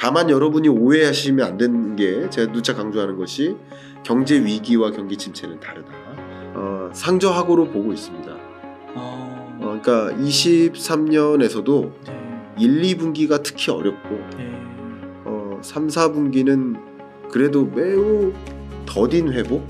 다만 여러분이 오해하시면 안 되는 게 제가 누차 강조하는 것이 경제 위기와 경기 침체는 다르다. 상저하고로 보고 있습니다. 그러니까 23년에서도 네. 1, 2분기가 특히 어렵고 네. 3, 4분기는 그래도 매우 더딘 회복?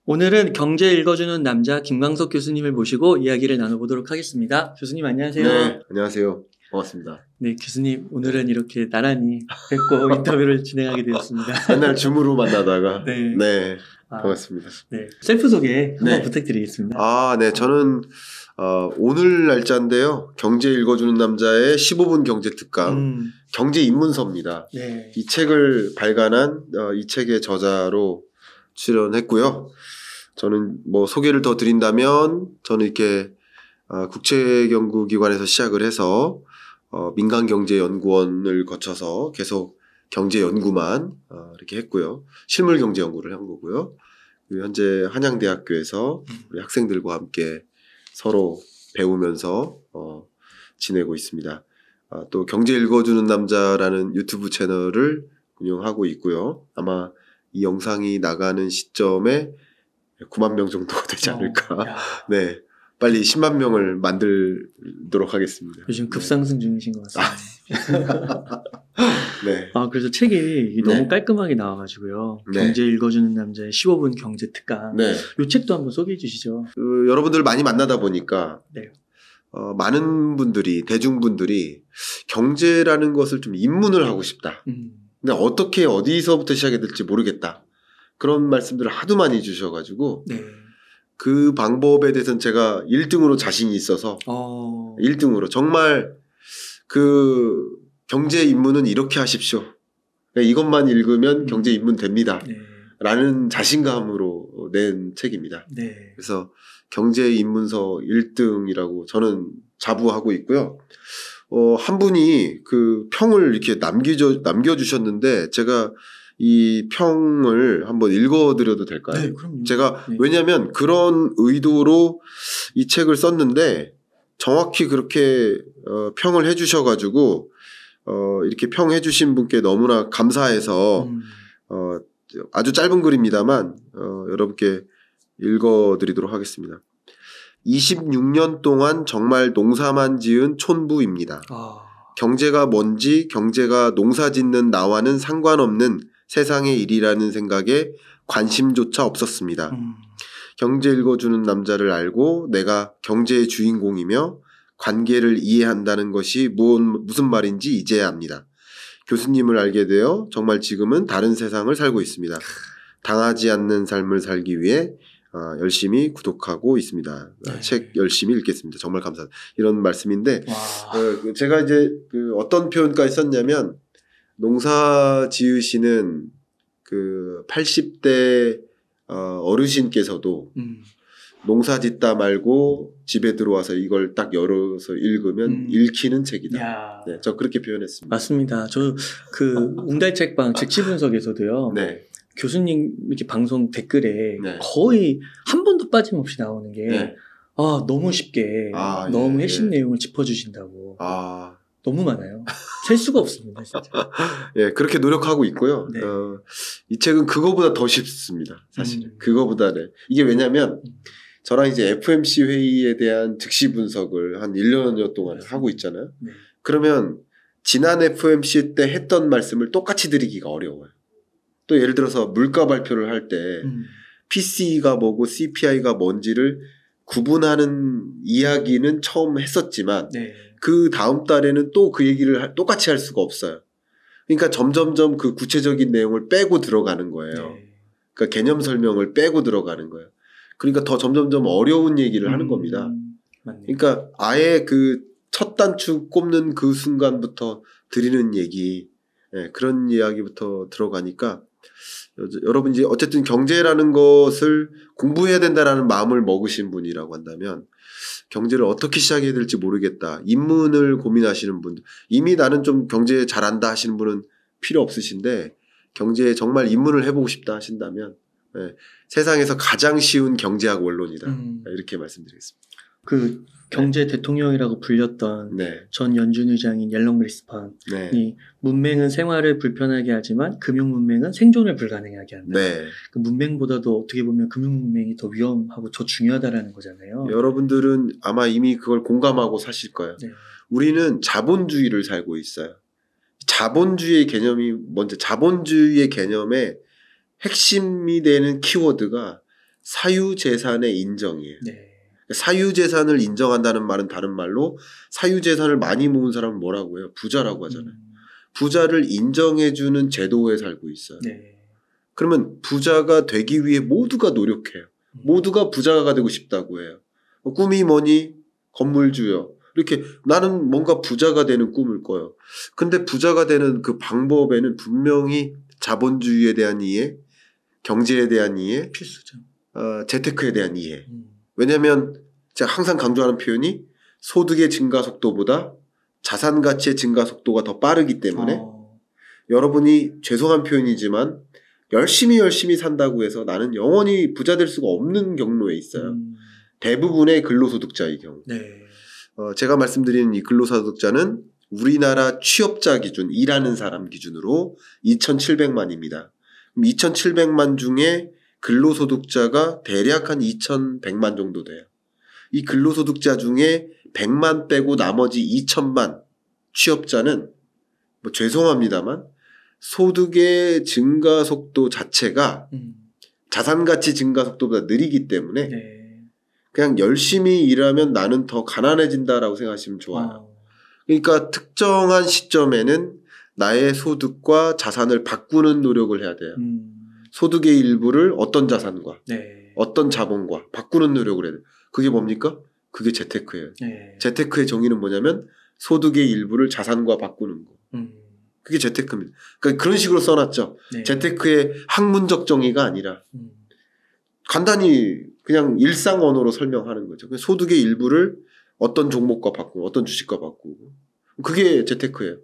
오늘은 경제 읽어주는 남자 김광석 교수님을 모시고 이야기를 나눠보도록 하겠습니다. 교수님 안녕하세요. 네, 안녕하세요. 반갑습니다. 네, 교수님 오늘은 이렇게 나란히 뵙고 인터뷰를 진행하게 되었습니다. 맨날 줌으로 만나다가 네. 반갑습니다. 네, 셀프 소개 한번 부탁드리겠습니다. 네, 저는 오늘 날짜인데요. 경제 읽어주는 남자의 15분 경제 특강 경제 입문서입니다. 네. 이 책을 발간한 이 책의 저자로 출연했고요. 저는 뭐 소개를 더 드린다면 저는 이렇게 국제연구기관에서 시작을 해서 민간경제연구원을 거쳐서 계속 경제연구만 이렇게 했고요. 실물경제연구를 한 거고요. 그리고 현재 한양대학교에서 우리 학생들과 함께 서로 배우면서 지내고 있습니다. 또 경제 읽어주는 남자라는 유튜브 채널을 운영하고 있고요. 아마 이 영상이 나가는 시점에 9만 명 정도가 되지 않을까. 네, 빨리 10만 명을 만들도록 하겠습니다. 요즘 급상승 중이신 것 같습니다. 네. 그래서 책이 너무 깔끔하게 나와가지고요. 네. 경제 읽어주는 남자의 15분 경제 특강. 네. 이 책도 한번 소개해 주시죠. 여러분들 많이 만나다 보니까 네. 많은 분들이 대중분들이 경제라는 것을 좀 입문을 하고 싶다. 근데 어떻게 어디서부터 시작해야 될지 모르겠다. 그런 말씀들을 하도 많이 주셔가지고 네. 그 방법에 대해서는 제가 1등으로 자신이 있어서 1등으로 정말 그 경제 입문은 이렇게 하십시오. 그러니까 이것만 읽으면 경제 입문 됩니다. 네. 라는 자신감으로 낸 책입니다. 네. 그래서 경제 입문서 1등이라고 저는 자부하고 있고요. 한 분이 그 평을 이렇게 남겨주셨는데 제가 이 평을 한번 읽어드려도 될까요? 네, 그럼요. 제가 왜냐하면 그런 의도로 이 책을 썼는데 정확히 그렇게 평을 해주셔가지고 이렇게 평해주신 분께 너무나 감사해서 아주 짧은 글입니다만 여러분께 읽어드리도록 하겠습니다. 26년 동안 정말 농사만 지은 촌부입니다. 경제가 뭔지 경제가 농사 짓는 나와는 상관없는 세상의 일이라는 생각에 관심조차 없었습니다. 경제 읽어주는 남자를 알고 내가 경제의 주인공이며 관계를 이해한다는 것이 무슨 말인지 이제야 압니다. 교수님을 알게 되어 정말 지금은 다른 세상을 살고 있습니다. 당하지 않는 삶을 살기 위해 열심히 구독하고 있습니다. 네. 책 열심히 읽겠습니다. 정말 감사합니다. 이런 말씀인데 제가 이제 그 어떤 표현까지 썼냐면 농사 지으시는 그 80대 어르신께서도 농사 짓다 말고 집에 들어와서 이걸 딱 열어서 읽으면 읽히는 책이다. 네, 저 그렇게 표현했습니다. 맞습니다. 저 그 웅달책방 즉시분석에서도요. 네. 교수님 이렇게 방송 댓글에 네. 거의 한 번도 빠짐없이 나오는 게 네. 너무 쉽게 너무 핵심 내용을 짚어주신다고 너무 많아요. 셀 수가 없습니다. 진짜. 예, 그렇게 노력하고 있고요. 네. 이 책은 그거보다 더 쉽습니다. 사실은 그거보다는 이게 왜냐면 저랑 이제 FMC 회의에 대한 즉시 분석을 한 1년여 동안 하고 있잖아요. 네. 그러면 지난 FMC 때 했던 말씀을 똑같이 드리기가 어려워요. 또 예를 들어서 물가 발표를 할 때 PC가 뭐고 CPI가 뭔지를 구분하는 이야기는 처음 했었지만 네. 그 다음 달에는 또 그 얘기를 똑같이 할 수가 없어요. 그러니까 점점점 그 구체적인 내용을 빼고 들어가는 거예요. 네. 그러니까 개념 설명을 빼고 들어가는 거예요. 그러니까 더 점점점 어려운 얘기를 하는 겁니다. 맞네요. 그러니까 아예 그 첫 단추 꼽는 그 순간부터 드리는 얘기, 그런 이야기부터 들어가니까 여러분 이제 어쨌든 경제라는 것을 공부해야 된다라는 마음을 먹으신 분이라고 한다면 경제를 어떻게 시작해야 될지 모르겠다. 입문을 고민하시는 분들, 이미 나는 좀 경제 잘한다 하시는 분은 필요 없으신데 경제에 정말 입문을 해보고 싶다 하신다면 네. 세상에서 가장 쉬운 경제학 원론이다. 이렇게 말씀드리겠습니다. 그 경제 대통령이라고 불렸던 네. 전 연준 의장인 옐런 그리스판이 네. 문맹은 생활을 불편하게 하지만 금융 문맹은 생존을 불가능하게 한다. 네. 그 문맹보다도 어떻게 보면 금융 문맹이 더 위험하고 더 중요하다라는 거잖아요. 여러분들은 아마 이미 그걸 공감하고 사실 거예요. 네. 우리는 자본주의를 살고 있어요. 자본주의의 개념이 먼저 자본주의의 개념의 핵심이 되는 키워드가 사유재산의 인정이에요. 네. 사유재산을 인정한다는 말은 다른 말로 사유재산을 많이 모은 사람은 뭐라고 해요? 부자라고 하잖아요. 부자를 인정해주는 제도에 살고 있어요. 네. 그러면 부자가 되기 위해 모두가 노력해요. 모두가 부자가 되고 싶다고 해요. 꿈이 뭐니? 건물주요. 이렇게 나는 뭔가 부자가 되는 꿈을 꿔요. 근데 부자가 되는 그 방법에는 분명히 자본주의에 대한 이해, 경제에 대한 이해, 필수죠. 재테크에 대한 이해. 왜냐하면 제가 항상 강조하는 표현이 소득의 증가 속도보다 자산 가치의 증가 속도가 더 빠르기 때문에 여러분이 죄송한 표현이지만 열심히 산다고 해서 나는 영원히 부자 될 수가 없는 경로에 있어요. 대부분의 근로소득자의 경우. 네. 제가 말씀드리는 이 근로소득자는 우리나라 취업자 기준, 일하는 사람 기준으로 2,700만입니다. 그럼 2,700만 중에 근로소득자가 대략 한 2,100만 정도 돼요. 이 근로소득자 중에 100만 빼고 나머지 2,000만 취업자는 뭐 죄송합니다만 소득의 증가 속도 자체가 자산가치 증가 속도보다 느리기 때문에 네. 그냥 열심히 일하면 나는 더 가난해진다라고 생각하시면 좋아요. 그러니까 특정한 시점에는 나의 소득과 자산을 바꾸는 노력을 해야 돼요. 소득의 일부를 어떤 자산과 네. 어떤 자본과 바꾸는 노력을 해야 돼요. 그게 뭡니까? 그게 재테크예요. 네. 재테크의 정의는 뭐냐면 소득의 일부를 자산과 바꾸는 거. 그게 재테크입니다. 그러니까 그런 식으로 써놨죠. 네. 재테크의 학문적 정의가 아니라 간단히 그냥 일상 언어로 설명하는 거죠. 소득의 일부를 어떤 종목과 바꾸고 어떤 주식과 바꾸고 그게 재테크예요.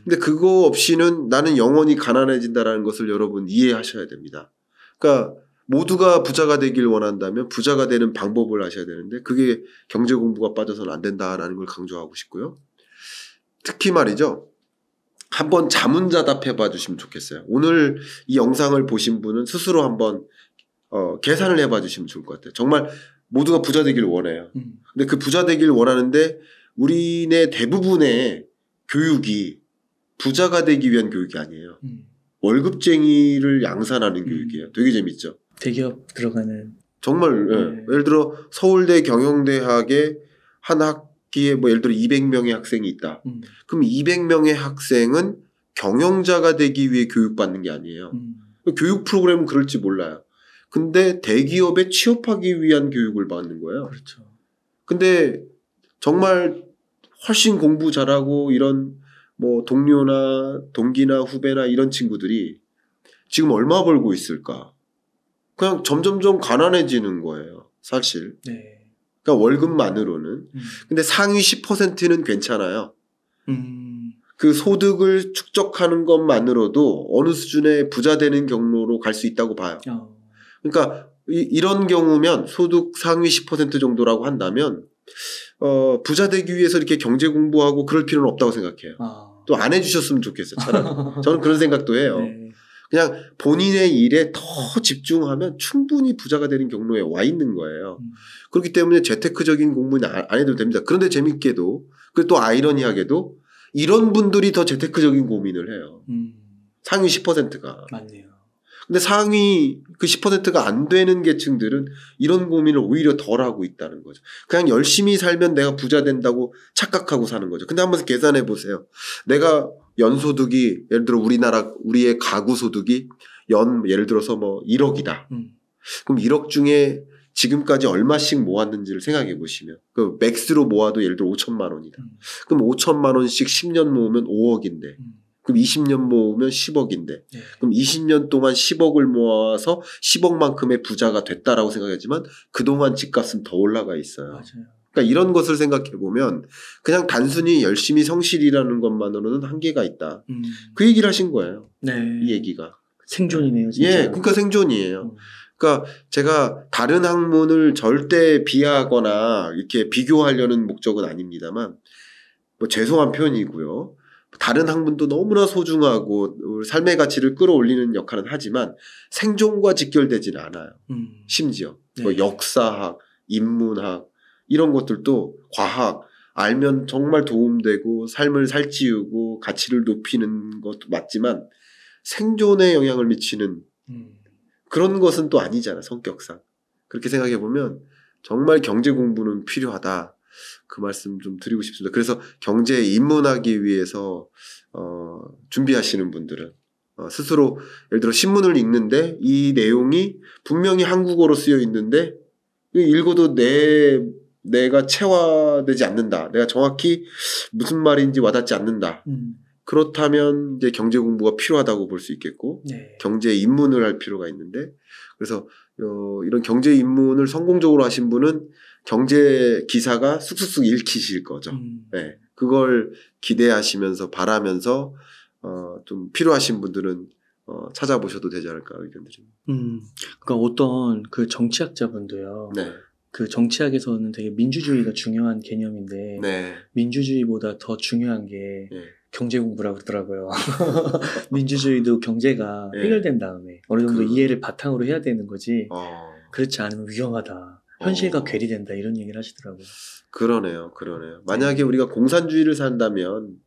근데 그거 없이는 나는 영원히 가난해진다라는 것을 여러분 이해하셔야 됩니다. 그러니까 모두가 부자가 되길 원한다면 부자가 되는 방법을 아셔야 되는데 그게 경제 공부가 빠져서는 안 된다라는 걸 강조하고 싶고요. 특히 말이죠. 한번 자문자답 해봐 주시면 좋겠어요. 오늘 이 영상을 보신 분은 스스로 한번 계산을 해봐 주시면 좋을 것 같아요. 정말 모두가 부자 되길 원해요. 근데 그 부자 되길 원하는데 우리네 대부분의 교육이 부자가 되기 위한 교육이 아니에요. 월급쟁이를 양산하는 교육이에요. 되게 재밌죠. 대기업 들어가는 정말 네. 예를 들어 서울대 경영대학에 한 학기에 뭐 예를 들어 200명의 학생이 있다. 그럼 200명의 학생은 경영자가 되기 위해 교육받는 게 아니에요. 교육 프로그램은 그럴지 몰라요. 근데 대기업에 취업하기 위한 교육을 받는 거예요. 그렇죠. 근데 정말 훨씬 공부 잘하고 이런 뭐 동료나 동기나 후배나 이런 친구들이 지금 얼마 벌고 있을까? 그냥 점점점 가난해지는 거예요. 사실. 네. 그러니까 월급만으로는. 근데 상위 10%는 괜찮아요. 그 소득을 축적하는 것만으로도 어느 수준의 부자 되는 경로로 갈 수 있다고 봐요. 그러니까 이런 경우면 소득 상위 10% 정도라고 한다면 부자 되기 위해서 이렇게 경제 공부하고 그럴 필요는 없다고 생각해요. 또 안 해주셨으면 좋겠어요. 차라리. 저는 그런 생각도 해요. 네. 그냥 본인의 일에 더 집중하면 충분히 부자가 되는 경로에 와 있는 거예요. 그렇기 때문에 재테크적인 공부는 안 해도 됩니다. 그런데 재밌게도 그리고 또 아이러니하게도 이런 분들이 더 재테크적인 고민을 해요. 상위 10%가. 맞네요. 근데 상위 그 10%가 안 되는 계층들은 이런 고민을 오히려 덜 하고 있다는 거죠. 그냥 열심히 살면 내가 부자 된다고 착각하고 사는 거죠. 근데 한번 계산해 보세요. 내가 연소득이 예를 들어 우리의 가구 소득이 예를 들어서 뭐 1억이다. 그럼 1억 중에 지금까지 얼마씩 모았는지를 생각해 보시면 그 맥스로 모아도 예를 들어 5천만 원이다. 그럼 5천만 원씩 10년 모으면 5억인데 그럼 20년 모으면 10억인데 네. 그럼 20년 동안 10억을 모아서 10억만큼의 부자가 됐다라고 생각하지만 그동안 집값은 더 올라가 있어요. 맞아요. 그러니까 이런 것을 생각해 보면 그냥 단순히 열심히 성실이라는 것만으로는 한계가 있다. 그 얘기를 하신 거예요. 네. 이 얘기가. 생존이네요. 진짜. 예, 그러니까 생존이에요. 그러니까 제가 다른 학문을 절대 비하하거나 이렇게 비교하려는 목적은 아닙니다만 뭐 죄송한 표현이고요. 다른 학문도 너무나 소중하고 삶의 가치를 끌어올리는 역할은 하지만 생존과 직결되지는 않아요. 심지어 네. 뭐 역사학, 인문학 이런 것들도 과학 알면 정말 도움되고 삶을 살찌우고 가치를 높이는 것도 맞지만 생존에 영향을 미치는 그런 것은 또 아니잖아, 성격상. 그렇게 생각해 보면 정말 경제 공부는 필요하다. 그 말씀 좀 드리고 싶습니다. 그래서 경제에 입문하기 위해서 준비하시는 분들은 스스로 예를 들어 신문을 읽는데 이 내용이 분명히 한국어로 쓰여 있는데 읽어도 내가 체화되지 않는다. 내가 정확히 무슨 말인지 와닿지 않는다. 그렇다면 이제 경제 공부가 필요하다고 볼 수 있겠고 네. 경제에 입문을 할 필요가 있는데 그래서 이런 경제 입문을 성공적으로 하신 분은 경제 기사가 쑥쑥쑥 읽히실 거죠. 네. 그걸 기대하시면서 바라면서 좀 필요하신 분들은 찾아보셔도 되지 않을까 의견 드립니다. 그러니까 어떤 그 정치학자분도요. 네. 그 정치학에서는 되게 민주주의가 중요한 개념인데 네. 민주주의보다 더 중요한 게 네. 경제 공부라고 그러더라고요. 민주주의도 경제가 네. 해결된 다음에 어느 정도 이해를 바탕으로 해야 되는 거지. 그렇지 않으면 위험하다. 현실과 괴리된다. 이런 얘기를 하시더라고요. 그러네요. 만약에 우리가 공산주의를 산다면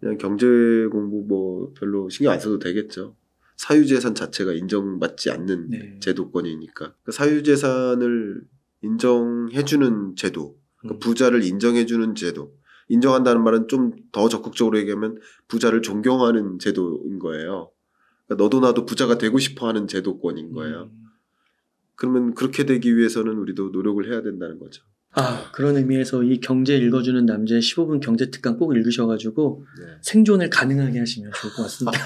그냥 경제 공부 뭐 별로 신경 안 써도 되겠죠. 사유재산 자체가 인정받지 않는 네. 제도권이니까. 그 사유재산을 인정해주는 제도, 그 부자를 인정해주는 제도. 인정한다는 말은 좀 더 적극적으로 얘기하면 부자를 존경하는 제도인 거예요. 그러니까 너도 나도 부자가 되고 싶어하는 제도권인 거예요. 그러면 그렇게 되기 위해서는 우리도 노력을 해야 된다는 거죠. 그런 의미에서 이 경제 읽어주는 남자의 15분 경제특강 꼭 읽으셔가지고 네. 생존을 가능하게 하시면 좋을 것 같습니다.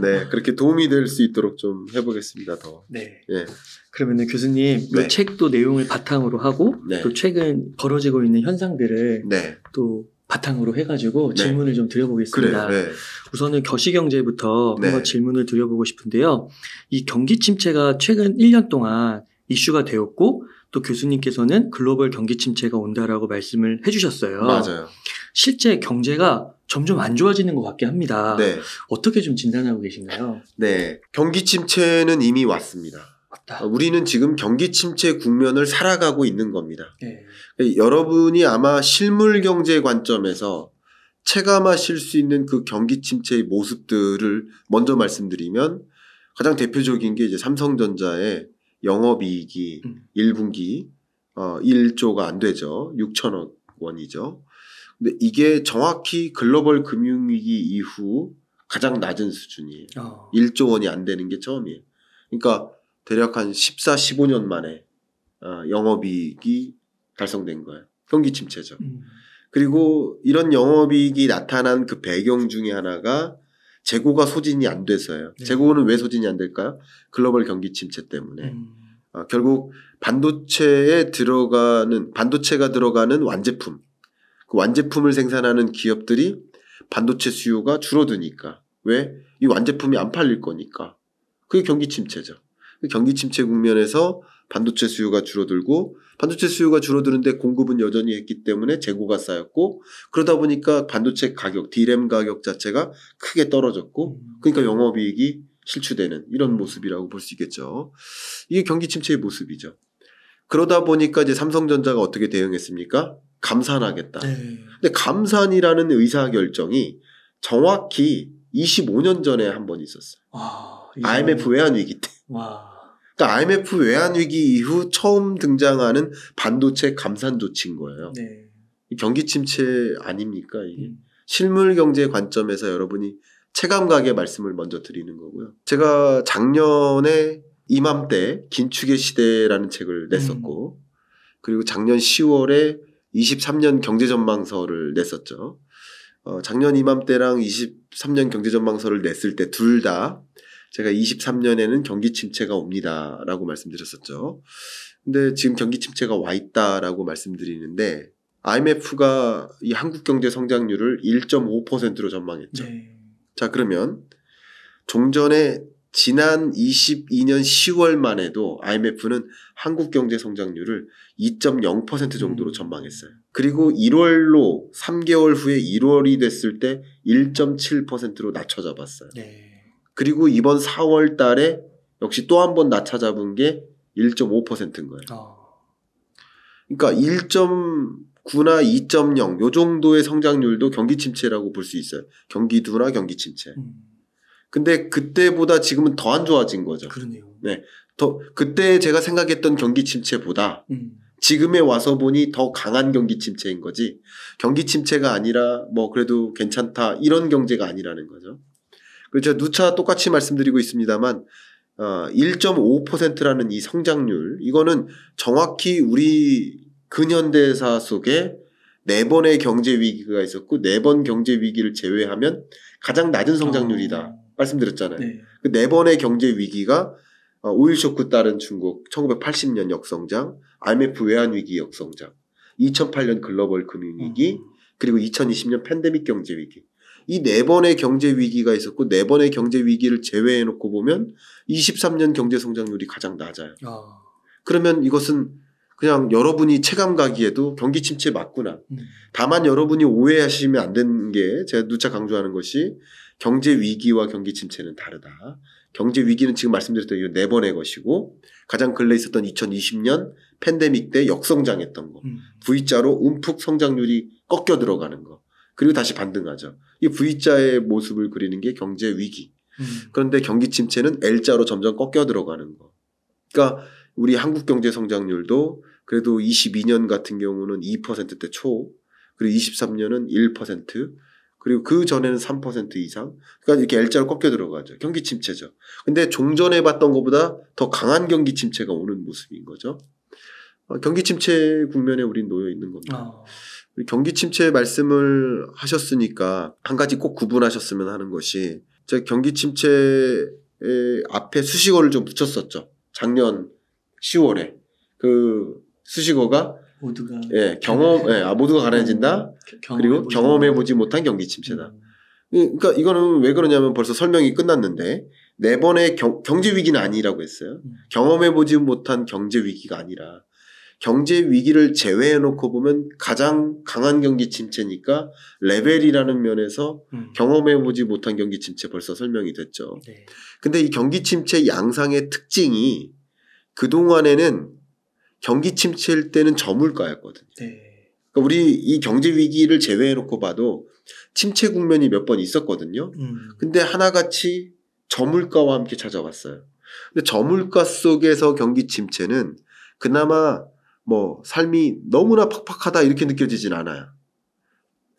네, 그렇게 도움이 될 수 있도록 좀 해보겠습니다. 더. 네. 예. 그러면은 교수님, 이 책도 내용을 바탕으로 하고 또 최근 벌어지고 있는 현상들을 또 바탕으로 해가지고 질문을 좀 드려보겠습니다. 그래요. 네. 우선은 거시경제부터 한번 질문을 드려보고 싶은데요. 이 경기 침체가 최근 1년 동안 이슈가 되었고 또 교수님께서는 글로벌 경기 침체가 온다라고 말씀을 해주셨어요. 맞아요. 실제 경제가 점점 안 좋아지는 것 같긴 합니다. 네. 어떻게 좀 진단하고 계신가요? 네, 경기 침체는 이미 왔습니다. 맞다. 우리는 지금 경기 침체 국면을 살아가고 있는 겁니다. 네. 여러분이 아마 실물 경제 관점에서 체감하실 수 있는 그 경기 침체의 모습들을 먼저 말씀드리면 가장 대표적인 게 이제 삼성전자의 영업이익이 1분기 1조가 안 되죠. 6천억 원이죠. 근데 이게 정확히 글로벌 금융위기 이후 가장 낮은 수준이에요. 1조 원이 안 되는 게 처음이에요. 그러니까 대략 한 14, 15년 만에 영업이익이 달성된 거예요. 경기 침체죠. 그리고 이런 영업이익이 나타난 그 배경 중에 하나가 재고가 소진이 안 돼서요. 네. 재고는 왜 소진이 안 될까요? 글로벌 경기 침체 때문에. 결국 반도체가 들어가는 완제품, 그 완제품을 생산하는 기업들이 반도체 수요가 줄어드니까. 왜? 이 완제품이 안 팔릴 거니까. 그게 경기 침체죠. 경기 침체 국면에서 반도체 수요가 줄어들고 반도체 수요가 줄어드는데 공급은 여전히 했기 때문에 재고가 쌓였고 그러다 보니까 반도체 가격, D램 가격 자체가 크게 떨어졌고 그러니까 영업이익이 실추되는 이런 모습이라고 볼 수 있겠죠. 이게 경기 침체의 모습이죠. 그러다 보니까 이제 삼성전자가 어떻게 대응했습니까? 감산하겠다. 근데 감산이라는 의사결정이 정확히 25년 전에 한 번 있었어요. IMF 외환위기 때. 그러니까 IMF 외환위기 이후 처음 등장하는 반도체 감산 조치인 거예요. 네. 경기 침체 아닙니까 이게? 실물 경제 관점에서 여러분이 체감각의 말씀을 먼저 드리는 거고요. 제가 작년에 이맘때 긴축의 시대라는 책을 냈었고 그리고 작년 10월에 23년 경제전망서를 냈었죠. 작년 이맘때랑 23년 경제전망서를 냈을 때 둘 다 제가 23년에는 경기 침체가 옵니다라고 말씀드렸었죠. 근데 지금 경기 침체가 와 있다라고 말씀드리는데 IMF가 이 한국 경제 성장률을 1.5%로 전망했죠. 네. 자, 그러면 종전에 지난 22년 10월만 해도 IMF는 한국 경제 성장률을 2.0% 정도로 전망했어요. 그리고 1월로 3개월 후에 1월이 됐을 때 1.7%로 낮춰 잡았어요. 네. 그리고 이번 4월 달에 역시 또 한 번 낮춰 잡은 게 1.5%인 거예요. 그러니까 1.9나 2.0 요 정도의 성장률도 경기 침체라고 볼 수 있어요. 경기두나 경기 침체. 근데 그때보다 지금은 더 안 좋아진 거죠. 그러네요. 네. 그때 제가 생각했던 경기 침체보다 지금에 와서 보니 더 강한 경기 침체인 거지. 경기 침체가 아니라 뭐 그래도 괜찮다 이런 경제가 아니라는 거죠. 그래서 제가 누차 똑같이 말씀드리고 있습니다만 1.5%라는 이 성장률 이거는 정확히 우리 근현대사 속에 4번의 경제 위기가 있었고 4번 경제 위기를 제외하면 가장 낮은 성장률이다. 말씀드렸잖아요. 네. 그 4번의 경제 위기가 오일 쇼크 따른 중국 1980년 역성장, IMF 외환 위기 역성장, 2008년 글로벌 금융 위기, 그리고 2020년 팬데믹 경제 위기. 이 4번의 경제 위기가 있었고 4번의 경제 위기를 제외해 놓고 보면 23년 경제 성장률이 가장 낮아요. 그러면 이것은 그냥 여러분이 체감 가기에도 경기 침체 맞구나. 다만 여러분이 오해하시면 안 되는 게 제가 누차 강조하는 것이 경제 위기와 경기 침체는 다르다. 경제 위기는 지금 말씀드렸던 이 4번의 것이고 가장 근래 있었던 2020년 팬데믹 때 역성장했던 거. V자로 움푹 성장률이 꺾여 들어가는 거. 그리고 다시 반등하죠. 이 V자의 모습을 그리는 게 경제 위기. 그런데 경기 침체는 L자로 점점 꺾여 들어가는 거. 그러니까 우리 한국 경제 성장률도 그래도 22년 같은 경우는 2%대 초, 그리고 23년은 1%, 그리고 그 전에는 3% 이상. 그러니까 이렇게 L자로 꺾여 들어가죠. 경기 침체죠. 근데 종전에 봤던 것보다 더 강한 경기 침체가 오는 모습인 거죠. 경기 침체 국면에 우린 놓여 있는 겁니다. 경기 침체 말씀을 하셨으니까 한 가지 꼭 구분하셨으면 하는 것이 제가 경기 침체의 앞에 수식어를 좀 붙였었죠. 작년 10월에 그 수식어가 모두가 모두가 가난해진다. 그리고 경험해보지 못한 경기 침체다. 그러니까 이거는 왜 그러냐면 벌써 설명이 끝났는데 4번의 경제 위기는 아니라고 했어요. 경험해보지 못한 경제 위기가 아니라 경제 위기를 제외해 놓고 보면 가장 강한 경기 침체니까 레벨이라는 면에서 경험해보지 못한 경기 침체 벌써 설명이 됐죠. 네. 근데 이 경기 침체 양상의 특징이 그동안에는 경기 침체일 때는 저물가였거든요. 네. 그러니까 우리 이 경제 위기를 제외해 놓고 봐도 침체 국면이 몇 번 있었거든요. 근데 하나같이 저물가와 함께 찾아왔어요. 근데 저물가 속에서 경기 침체는 그나마 뭐 삶이 너무나 팍팍하다 이렇게 느껴지진 않아요.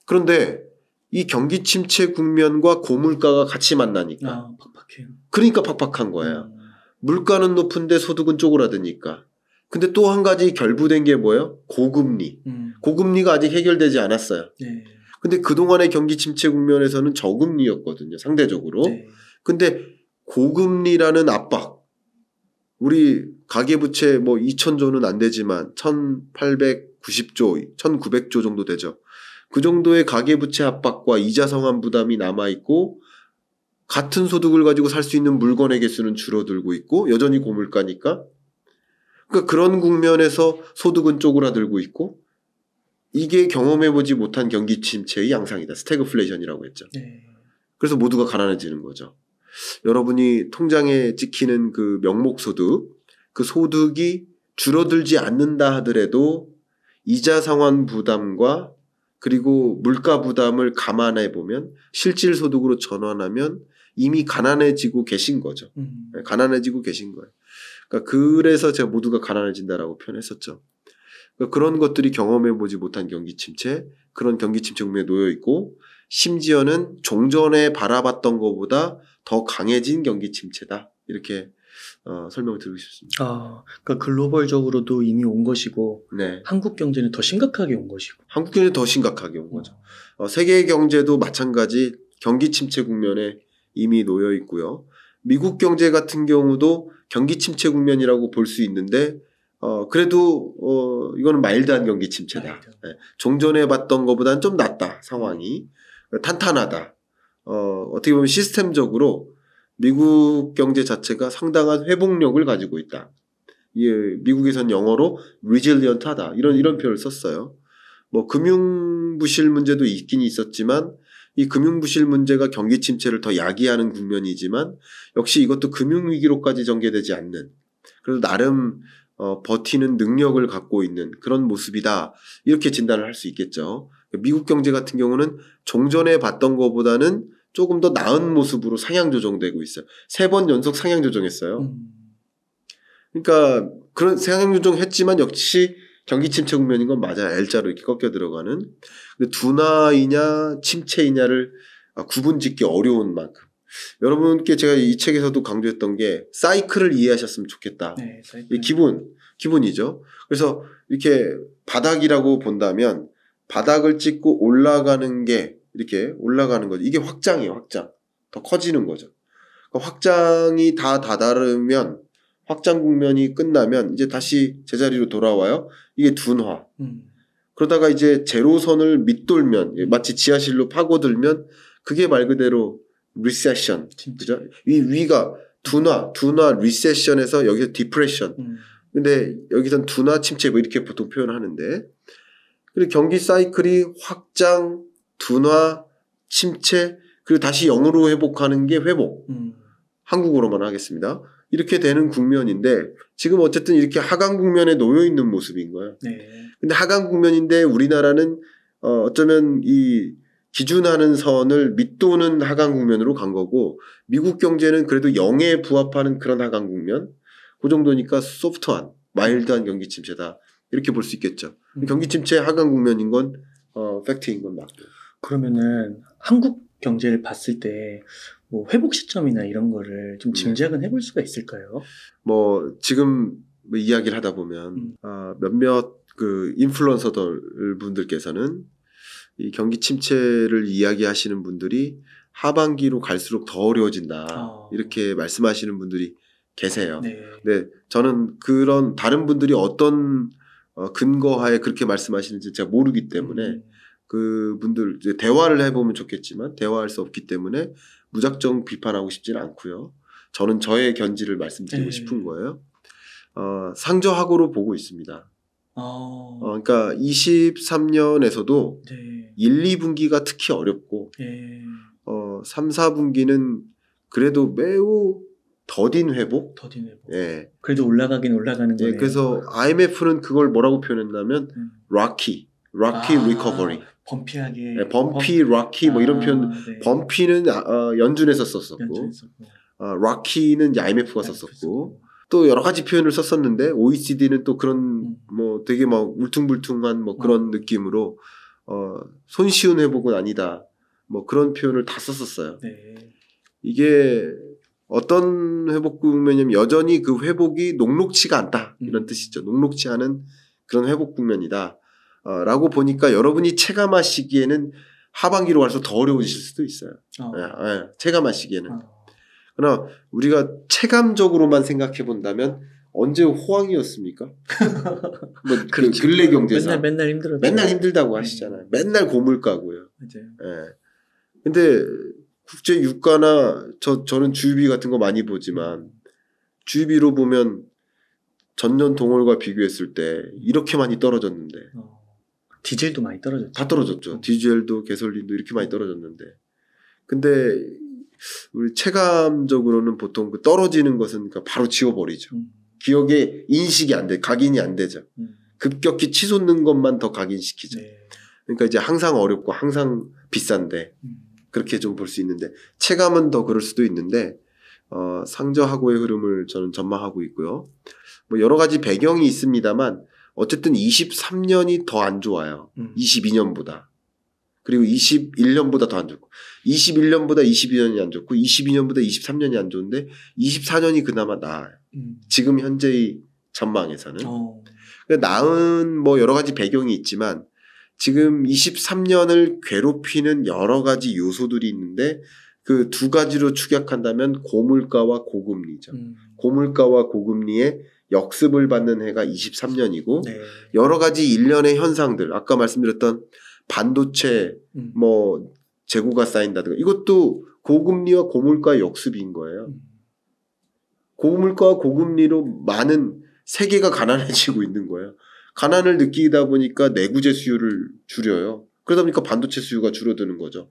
그런데 이 경기 침체 국면과 고물가가 같이 만나니까 팍팍해요. 그러니까 팍팍한 거예요. 물가는 높은데 소득은 쪼그라드니까. 근데 또 한 가지 결부된 게 뭐예요? 고금리. 고금리가 아직 해결되지 않았어요. 네. 근데 그동안의 경기 침체 국면에서는 저금리였거든요. 상대적으로. 네. 근데 고금리라는 압박. 우리 가계부채 뭐 2,000조는 안 되지만 1,890조, 1,900조 정도 되죠. 그 정도의 가계부채 압박과 이자 상환 부담이 남아있고 같은 소득을 가지고 살 수 있는 물건의 개수는 줄어들고 있고 여전히 고물가니까 그러니까 그런 국면에서 소득은 쪼그라들고 있고 이게 경험해보지 못한 경기 침체의 양상이다. 스태그플레이션이라고 했죠. 네. 그래서 모두가 가난해지는 거죠. 여러분이 통장에 찍히는 그 명목소득, 그 소득이 줄어들지 않는다 하더라도 이자 상환 부담과 그리고 물가 부담을 감안해 보면 실질 소득으로 전환하면 이미 가난해지고 계신 거죠. 가난해지고 계신 거예요. 그러니까 그래서 제가 모두가 가난해진다라고 표현했었죠. 그러니까 그런 것들이 경험해보지 못한 경기 침체, 그런 경기 침체 국면에 놓여 있고 심지어는 종전에 바라봤던 것보다 더 강해진 경기 침체다. 이렇게 설명을 드리고 싶습니다. 그러니까 글로벌적으로도 이미 온 것이고 네. 한국 경제는 더 심각하게 온 것이고. 한국 경제는 더 심각하게 온 거죠. 세계 경제도 마찬가지 경기 침체 국면에 이미 놓여 있고요. 미국 경제 같은 경우도 경기 침체 국면이라고 볼 수 있는데 그래도 이거는 마일드한 경기 침체다. 네. 종전에 봤던 것보다는 좀 낫다. 상황이 탄탄하다. 어떻게 보면 시스템적으로 미국 경제 자체가 상당한 회복력을 가지고 있다. 미국에선 영어로 resilient하다. 이런 표현을 썼어요. 뭐 금융 부실 문제도 있긴 있었지만 이 금융 부실 문제가 경기 침체를 더 야기하는 국면이지만 역시 이것도 금융 위기로까지 전개되지 않는 그래도 나름 버티는 능력을 갖고 있는 그런 모습이다. 이렇게 진단을 할 수 있겠죠. 미국 경제 같은 경우는 종전에 봤던 것보다는 조금 더 나은 모습으로 상향 조정되고 있어요. 3번 연속 상향 조정했어요. 그러니까 그런 상향 조정했지만 역시 경기 침체 국면인 건 맞아요. L자로 이렇게 꺾여 들어가는. 근데 둔화이냐 침체이냐를 구분짓기 어려운 만큼. 여러분께 제가 이 책에서도 강조했던 게 사이클을 이해하셨으면 좋겠다. 네, 이 기본이죠. 그래서 이렇게 바닥이라고 본다면 바닥을 찍고 올라가는 게 이렇게 올라가는 거죠. 이게 확장이에요. 확장. 더 커지는 거죠. 그러니까 확장이 다 다다르면 확장 국면이 끝나면 이제 다시 제자리로 돌아와요. 이게 둔화. 그러다가 이제 제로선을 밑돌면 마치 지하실로 파고들면 그게 말 그대로 리세션. 그죠? 이 위가 둔화, 리세션에서 여기서 디프레션. 근데 여기선 둔화, 침체 뭐 이렇게 보통 표현하는데 그리고 경기 사이클이 확장, 둔화, 침체 그리고 다시 0으로 회복하는 게 회복. 한국어로만 하겠습니다. 이렇게 되는 국면인데 지금 어쨌든 이렇게 하강 국면에 놓여 있는 모습인 거예요. 네. 근데 하강 국면인데 우리나라는 어쩌면 이 기준하는 선을 밑도는 하강 국면으로 간 거고 미국 경제는 그래도 0에 부합하는 그런 하강 국면 그 정도니까 소프트한 마일드한 경기 침체다. 이렇게 볼 수 있겠죠. 경기 침체 하강 국면인 건 팩트인 건 맞고. 그러면은 한국 경제를 봤을 때 뭐 회복 시점이나 이런 거를 좀 짐작은 해볼 수가 있을까요? 뭐 지금 뭐 이야기를 하다 보면 몇몇 그 인플루언서들 분들께서는 이 경기 침체를 이야기하시는 분들이 하반기로 갈수록 더 어려워진다 이렇게 말씀하시는 분들이 계세요. 네. 근데 저는 그런 다른 분들이 어떤 근거하에 그렇게 말씀하시는지 제가 모르기 때문에 그분들 이제 대화를 해보면 좋겠지만 대화할 수 없기 때문에 무작정 비판하고 싶지는 않고요. 저는 저의 견지를 말씀드리고 싶은 거예요. 상저하고로 보고 있습니다. 그러니까 23년에서도 네. 1, 2분기가 특히 어렵고 3, 4분기는 그래도 매우 더딘 회복. 예. 그래도 올라가긴 올라가는 거예요. 그래서 IMF는 그걸 뭐라고 표현했냐면 rocky recovery. 범피하게. 범피, rocky 뭐 이런 표현. 네. 범피는 연준에서 썼었고, rocky는 이제 IMF가 썼었고, 또 여러 가지 표현을 썼었는데 OECD는 또 그런 뭐 되게 막 울퉁불퉁한 뭐 그런 느낌으로 손쉬운 회복은 아니다. 뭐 그런 표현을 다 썼었어요. 네. 이게 어떤 회복 국면이냐면 여전히 그 회복이 녹록치가 않다. 이런 뜻이죠. 녹록치 않은 그런 회복 국면이다. 라고 보니까 여러분이 체감하시기에는 하반기로 갈수록 더 어려워지실 수도 있어요. 체감하시기에는. 그러나 우리가 체감적으로만 생각해 본다면 언제 호황이었습니까? 뭐 그렇죠. 근래 경제상 맨날 힘들었죠. 맨날 힘들다고 하시잖아요. 맨날 고물가고요. 맞아요. 예. 근데 국제 유가나 저는 주유비 같은 거 많이 보지만 주유비로 보면 전년 동월과 비교했을 때 이렇게 많이 떨어졌는데 디젤도 많이 떨어졌죠. 다 떨어졌죠. 디젤도 가솔린도 이렇게 많이 떨어졌는데 근데 우리 체감적으로는 보통 그 떨어지는 것은 그러니까 바로 지워버리죠. 기억에 인식이 안 돼, 각인이 안 되죠. 급격히 치솟는 것만 더 각인시키죠. 네. 그러니까 이제 항상 어렵고 항상 비싼데 그렇게 좀 볼 수 있는데 체감은 더 그럴 수도 있는데 상저하고의 흐름을 저는 전망하고 있고요. 뭐 여러 가지 배경이 있습니다만 어쨌든 23년이 더 안 좋아요. 22년보다. 그리고 21년보다 더 안 좋고 21년보다 22년이 안 좋고 22년보다 23년이 안 좋은데 24년이 그나마 나아요. 지금 현재의 전망에서는. 그러니까 나은 뭐 여러 가지 배경이 있지만 지금 23년을 괴롭히는 여러 가지 요소들이 있는데 그 두 가지로 축약한다면 고물가와 고금리죠. 고물가와 고금리의 역습을 받는 해가 23년이고 네. 여러 가지 일련의 현상들 아까 말씀드렸던 반도체 뭐 재고가 쌓인다든가 이것도 고금리와 고물가의 역습인 거예요. 고물가와 고금리로 많은 세계가 가난해지고 있는 거예요. 가난을 느끼다 보니까 내구재 수요를 줄여요. 그러다 보니까 반도체 수요가 줄어드는 거죠.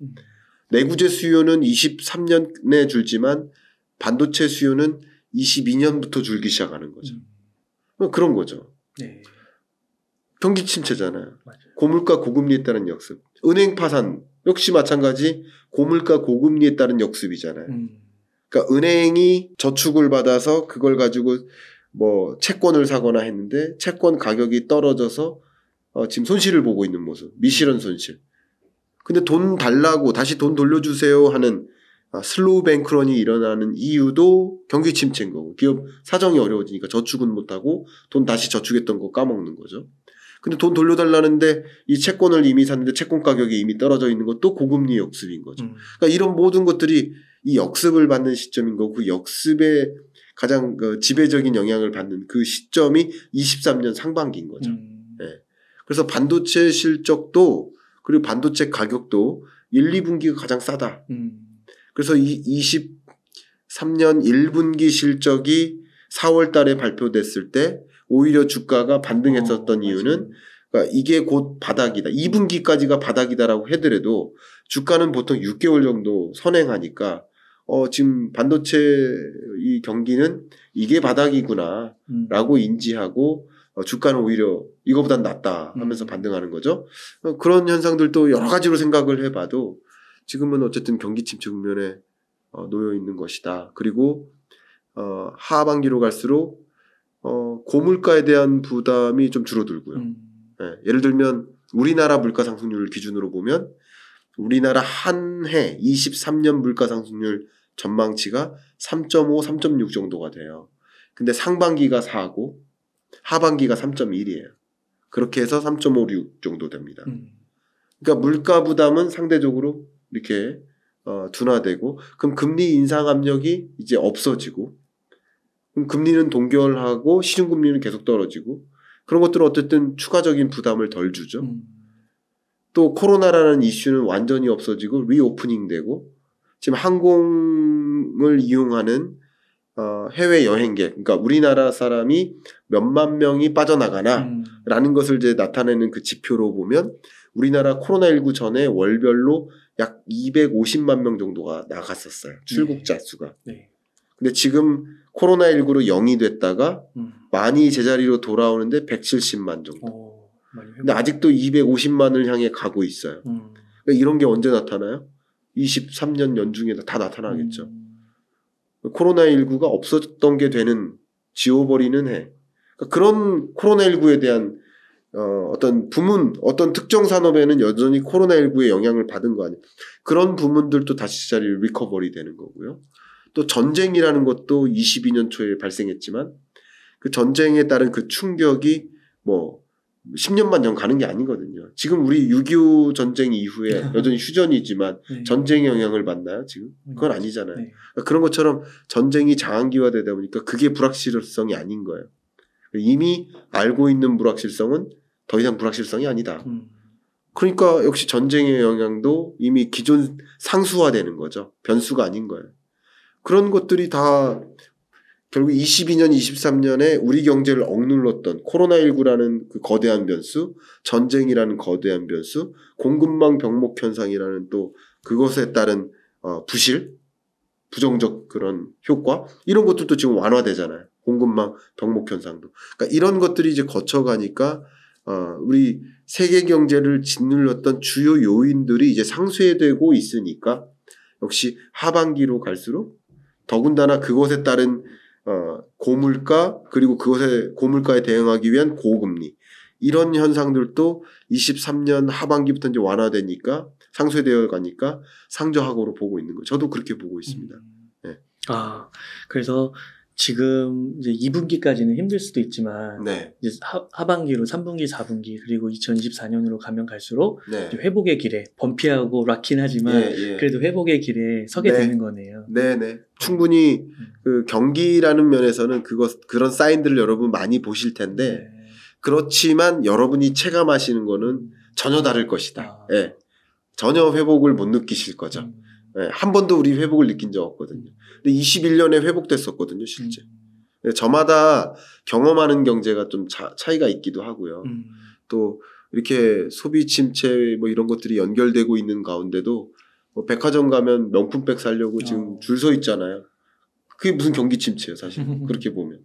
내구재 수요는 23년에 줄지만 반도체 수요는 22년부터 줄기 시작하는 거죠. 그런 거죠. 네. 경기 침체잖아요. 맞아요. 고물가 고금리에 따른 역습. 은행 파산 역시 마찬가지 고물가 고금리에 따른 역습이잖아요. 그러니까 은행이 저축을 받아서 그걸 가지고 뭐 채권을 사거나 했는데 채권 가격이 떨어져서 지금 손실을 보고 있는 모습. 미실현 손실. 근데 돈 달라고 다시 돈 돌려주세요 하는 슬로우 뱅크런이 일어나는 이유도 경기 침체인 거고 기업 사정이 어려워지니까 저축은 못하고 돈 다시 저축했던 거 까먹는 거죠. 근데 돈 돌려달라는데 이 채권을 이미 샀는데 채권 가격이 이미 떨어져 있는 것도 고금리 역습인 거죠. 그러니까 이런 모든 것들이 이 역습을 받는 시점인 거고 그 역습의 가장 지배적인 영향을 받는 그 시점이 23년 상반기인 거죠. 네. 그래서 반도체 실적도 그리고 반도체 가격도 1, 2분기가 가장 싸다. 그래서 23년 1분기 실적이 4월 달에 발표됐을 때 오히려 주가가 반등했었던 이유는 그러니까 이게 곧 바닥이다. 2분기까지가 바닥이다라고 하더라도 주가는 보통 6개월 정도 선행하니까 지금 반도체 이 경기는 이게 바닥이구나 라고 인지하고 주가는 오히려 이거보단 낫다 하면서 반등하는 거죠. 그런 현상들도 여러 가지로 생각을 해봐도 지금은 어쨌든 경기 침체 국면에 놓여 있는 것이다. 그리고 하반기로 갈수록 고물가에 대한 부담이 좀 줄어들고요. 네, 예를 들면 우리나라 물가 상승률 기준으로 보면 우리나라 한 해 23년 물가 상승률 전망치가 3.5, 3.6 정도가 돼요. 근데 상반기가 4고 하반기가 3.1이에요. 그렇게 해서 3.56 정도 됩니다. 그러니까 물가 부담은 상대적으로 이렇게 둔화되고 그럼 금리 인상 압력이 이제 없어지고 그럼 금리는 동결하고 시중금리는 계속 떨어지고 그런 것들은 어쨌든 추가적인 부담을 덜 주죠. 또 코로나라는 이슈는 완전히 없어지고 리오프닝 되고 지금 항공을 이용하는 해외 여행객 그러니까 우리나라 사람이 몇만 명이 빠져나가나라는 것을 이제 나타내는 그 지표로 보면 우리나라 코로나19 전에 월별로 약 250만 명 정도가 나갔었어요. 출국자 수가. 네. 근데 지금 코로나19로 0이 됐다가 많이 제자리로 돌아오는데 170만 정도. 근데 아직도 250만을 향해 가고 있어요. 그러니까 이런 게 언제 나타나요? 23년 연중에 다 나타나겠죠. 코로나19가 없었던 게 되는 지워버리는 해. 그러니까 그런 코로나19에 대한 어떤 부문, 어떤 특정 산업에는 여전히 코로나19의 영향을 받은 거 아니에요. 그런 부문들도 다시 제자리로 리커버리 되는 거고요. 또 전쟁이라는 것도 22년 초에 발생했지만 그 전쟁에 따른 그 충격이 뭐 10년만 년 가는 게 아니거든요. 지금 우리 6.25 전쟁 이후에 여전히 휴전이지만 전쟁의 영향을 받나요? 지금? 그건 아니잖아요. 그러니까 그런 것처럼 전쟁이 장기화되다 보니까 그게 불확실성이 아닌 거예요. 이미 알고 있는 불확실성은 더 이상 불확실성이 아니다. 그러니까 역시 전쟁의 영향도 이미 기존 상수화되는 거죠. 변수가 아닌 거예요. 그런 것들이 다 결국 22년, 23년에 우리 경제를 억눌렀던 코로나19라는 그 거대한 변수, 전쟁이라는 거대한 변수, 공급망 병목 현상이라는 또 그것에 따른 부실, 부정적 그런 효과 이런 것들도 지금 완화되잖아요. 공급망 병목 현상도. 그러니까 이런 것들이 이제 거쳐가니까 우리 세계 경제를 짓눌렀던 주요 요인들이 이제 상쇄되고 있으니까 역시 하반기로 갈수록 더군다나 그것에 따른 고물가 그리고 고물가에 대응하기 위한 고금리 이런 현상들도 23년 하반기부터 이제 완화되니까 상쇄되어 가니까 상저하고로 보고 있는 거예요. 저도 그렇게 보고 있습니다. 네. 그래서 지금 이제 2분기까지는 힘들 수도 있지만 네. 이제 하반기로 3분기, 4분기 그리고 2024년으로 가면 갈수록 네. 이제 회복의 길에 범피하고 락긴 하지만 그래도 회복의 길에 서게 되는 거네요. 네네. 충분히 그 경기라는 면에서는 그런 사인들을 여러분 많이 보실 텐데 그렇지만 여러분이 체감하시는 거는 전혀 다를 것이다. 예. 전혀 회복을 못 느끼실 거죠. 네, 한 번도 우리 회복을 느낀 적 없거든요. 근데 21년에 회복됐었거든요, 실제. 네, 저마다 경험하는 경제가 좀 차이가 있기도 하고요. 또 이렇게 소비 침체 뭐 이런 것들이 연결되고 있는 가운데도 뭐 백화점 가면 명품백 사려고 지금 줄 서 있잖아요. 그게 무슨 경기 침체예요, 사실. 그렇게 보면.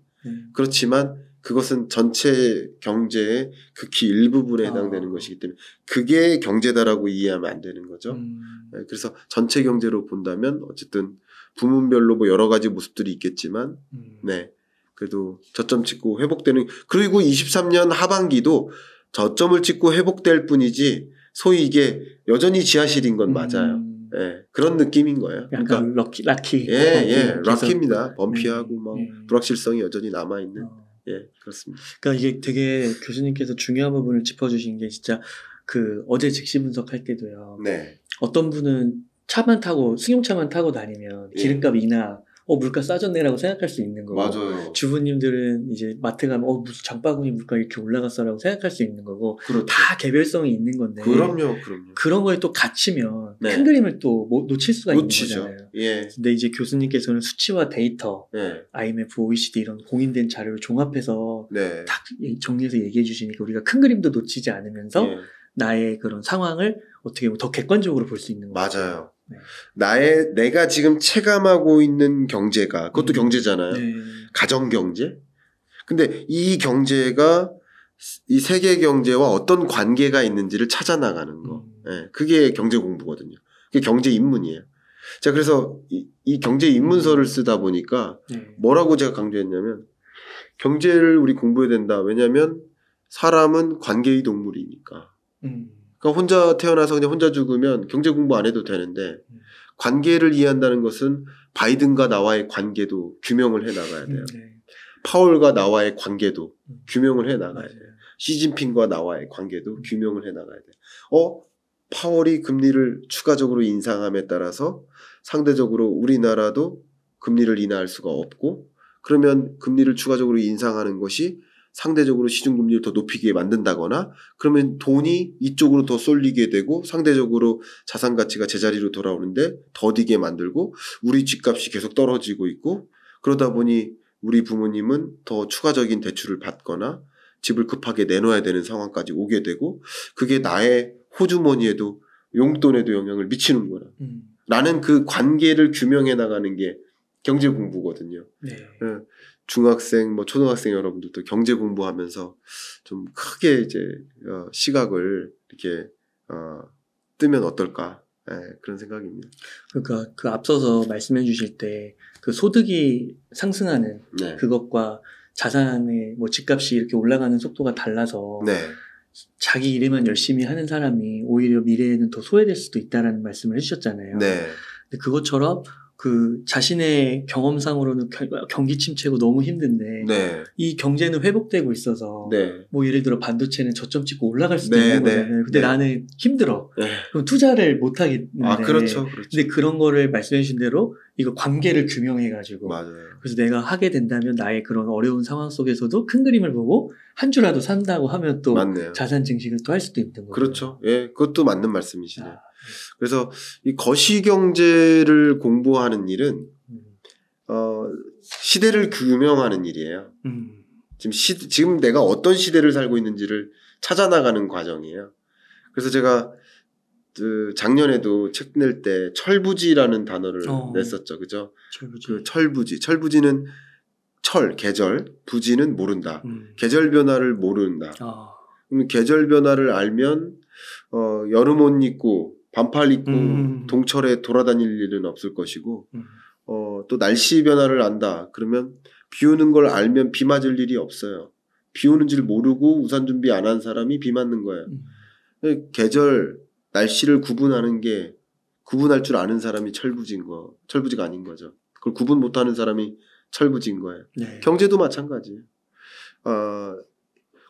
그렇지만 그것은 전체 경제의 극히 일부분에 해당되는 것이기 때문에 그게 경제다라고 이해하면 안 되는 거죠. 네, 그래서 전체 경제로 본다면 어쨌든 부문별로 뭐 여러 가지 모습들이 있겠지만 네. 그래도 저점 찍고 회복되는, 그리고 23년 하반기도 저점을 찍고 회복될 뿐이지 소위 이게 여전히 지하실인 건 맞아요. 예, 그런 느낌인 거예요. 그러니까 락키. 예, 락키입니다. 범피하고 뭐 불확실성이 여전히 남아있는. 예, 그렇습니다. 그러니까 이게 되게 교수님께서 중요한 부분을 짚어주신 게 진짜 그 어제 즉시 분석할 때도요. 네. 어떤 분은 차만 타고 승용차만 타고 다니면 기름값 인하, 물가 싸졌네라고 생각할 수 있는 거고. 맞아요. 주부님들은 이제 마트 가면 무슨 장바구니 물가 이렇게 올라갔어라고 생각할 수 있는 거고. 그렇죠. 다 개별성이 있는 건데. 그럼요. 그런 거에 또 갇히면 큰 그림을 또 놓칠 수가 있는 거잖아요. 예. 근데 이제 교수님께서는 수치와 데이터, IMF, OECD 이런 공인된 자료를 종합해서 딱 정리해서 얘기해 주시니까 우리가 큰 그림도 놓치지 않으면서 나의 그런 상황을 어떻게 보면 더 객관적으로 볼 수 있는 거죠. 맞아요. 내가 지금 체감하고 있는 경제가, 그것도 경제잖아요. 가정 경제. 근데 이 경제가 이 세계 경제와 어떤 관계가 있는지를 찾아 나가는 거. 그게 경제 공부거든요. 그게 경제 입문이에요. 자, 그래서 이 경제 입문서를 쓰다 보니까 뭐라고 제가 강조했냐면 경제를 우리 공부해야 된다. 왜냐하면 사람은 관계의 동물이니까. 그러니까 혼자 태어나서 그냥 혼자 죽으면 경제 공부 안 해도 되는데 관계를 이해한다는 것은 바이든과 나와의 관계도 규명을 해 나가야 돼요. 파월과 나와의 관계도 규명을 해 나가야 돼요. 시진핑과 나와의 관계도 규명을 해 나가야 돼요. 파월이 금리를 추가적으로 인상함에 따라서 상대적으로 우리나라도 금리를 인하할 수가 없고, 그러면 금리를 추가적으로 인상하는 것이 상대적으로 시중금리를 더 높이게 만든다거나, 그러면 돈이 이쪽으로 더 쏠리게 되고 상대적으로 자산 가치가 제자리로 돌아오는데 더디게 만들고 우리 집값이 계속 떨어지고 있고, 그러다 보니 우리 부모님은 더 추가적인 대출을 받거나 집을 급하게 내놓아야 되는 상황까지 오게 되고, 그게 나의 호주머니에도 용돈에도 영향을 미치는 거라. 라는 그 관계를 규명해 나가는 게 경제 공부거든요. 중학생, 뭐 초등학생 여러분들도 경제 공부하면서 좀 크게 이제 시각을 이렇게 뜨면 어떨까, 그런 생각입니다. 그러니까 그 앞서서 말씀해 주실 때 그 소득이 상승하는 그것과 자산의 뭐 집값이 이렇게 올라가는 속도가 달라서 자기 일에만 열심히 하는 사람이 오히려 미래에는 더 소외될 수도 있다라는 말씀을 해주셨잖아요. 근데 그것처럼 그 자신의 경험상으로는 경기 침체고 너무 힘든데 이 경제는 회복되고 있어서 뭐 예를 들어 반도체는 저점 찍고 올라갈 수도 있는 거잖아요. 근데 나는 힘들어. 그럼 투자를 못 하겠는데. 그렇죠. 근데 그런 거를 말씀해 주신 대로 이거 관계를 규명해 가지고 그래서 내가 하게 된다면 나의 그런 어려운 상황 속에서도 큰 그림을 보고 한 주라도 산다고 하면 또 자산 증식을 또 할 수도 있는 거죠. 그렇죠. 예, 그것도 맞는 말씀이시네요. 그래서 이 거시경제를 공부하는 일은 시대를 규명하는 일이에요. 지금 내가 어떤 시대를 살고 있는지를 찾아나가는 과정이에요. 그래서 제가 작년에도 책 낼 때 철부지라는 단어를 냈었죠. 그죠? 철부지. 철부지는 계절, 부지는 모른다. 계절 변화를 모른다. 그럼 계절 변화를 알면 여름 옷 입고 반팔 입고 동철에 돌아다닐 일은 없을 것이고, 또 날씨 변화를 안다. 그러면 비 오는 걸 알면 비 맞을 일이 없어요. 비 오는 줄 모르고 우산 준비 안 한 사람이 비 맞는 거예요. 계절, 날씨를 구분할 줄 아는 사람이 철부지가 아닌 거죠. 그걸 구분 못하는 사람이 철부지인 거예요. 경제도 마찬가지예요.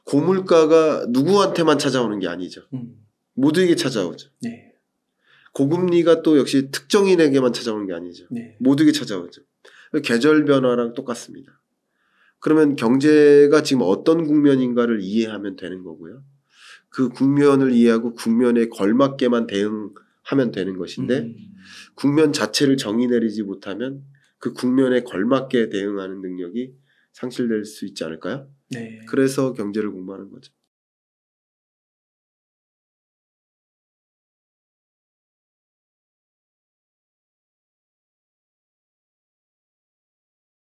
고물가가 누구한테만 찾아오는 게 아니죠. 모두에게 찾아오죠. 고금리가 또 역시 특정인에게만 찾아오는 게 아니죠. 모두에게 찾아오죠. 계절 변화랑 똑같습니다. 그러면 경제가 지금 어떤 국면인가를 이해하면 되는 거고요. 그 국면을 이해하고 국면에 걸맞게만 하면 되는 것인데 국면 자체를 정의 내리지 못하면 그 국면에 걸맞게 대응하는 능력이 상실될 수 있지 않을까요? 네. 그래서 경제를 공부하는 거죠.